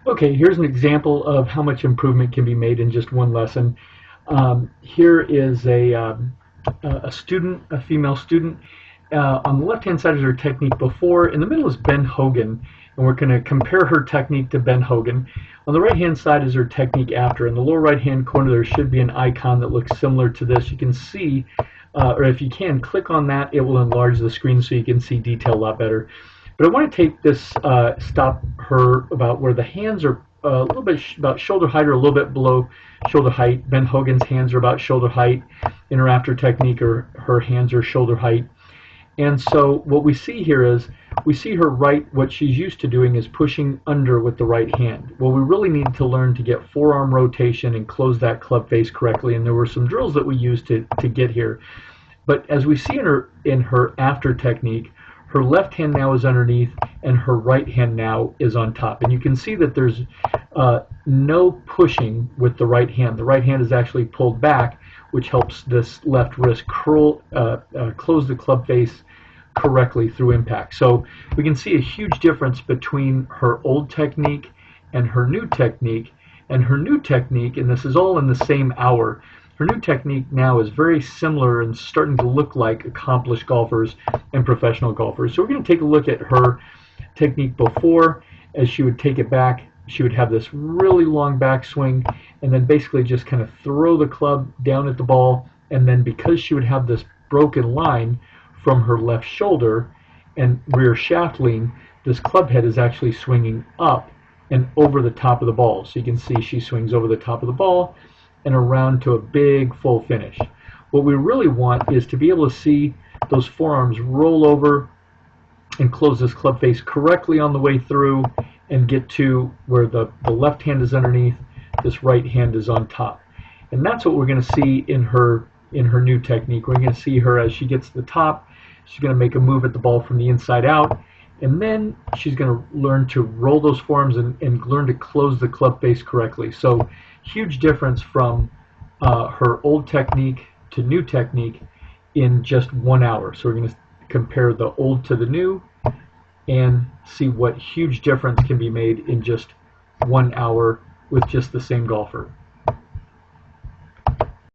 Okay, here's an example of how much improvement can be made in just one lesson. Here is a student, a female student. On the left-hand side is her technique before. In the middle is Ben Hogan, and we're going to compare her technique to Ben Hogan. On the right-hand side is her technique after. In the lower right-hand corner, there should be an icon that looks similar to this. You can see, or if you can, click on that. It will enlarge the screen so you can see detail a lot better. But I want to take this, stop her about where the hands are a little bit about shoulder height or a little bit below shoulder height. Ben Hogan's hands are about shoulder height. In her after technique, her hands are shoulder height. And so what we see here is we see her what she's used to doing is pushing under with the right hand. Well, we really need to learn to get forearm rotation and close that club face correctly. And there were some drills that we used to get here. But as we see in her after technique, her left hand now is underneath and her right hand now is on top. And you can see that there's no pushing with the right hand. The right hand is actually pulled back, which helps this left wrist close the club face correctly through impact. So we can see a huge difference between her old technique and her new technique. And her new technique, and this is all in the same hour, her new technique now is very similar and starting to look like accomplished golfers and professional golfers. So we're going to take a look at her technique before. As she would take it back, she would have this really long backswing and then basically just kind of throw the club down at the ball. And then because she would have this broken line from her left shoulder and rear shaft lean, this club head is actually swinging up and over the top of the ball. So you can see she swings over the top of the ball and around to a big full finish. What we really want is to be able to see those forearms roll over and close this club face correctly on the way through and get to where the left hand is underneath, this right hand is on top. And that's what we're going to see in her new technique. We're going to see her as she gets to the top, she's going to make a move at the ball from the inside out, and then she's going to learn to roll those forearms and learn to close the club face correctly. So huge difference from her old technique to new technique in just 1 hour. So we're going to compare the old to the new and see what huge difference can be made in just 1 hour with just the same golfer.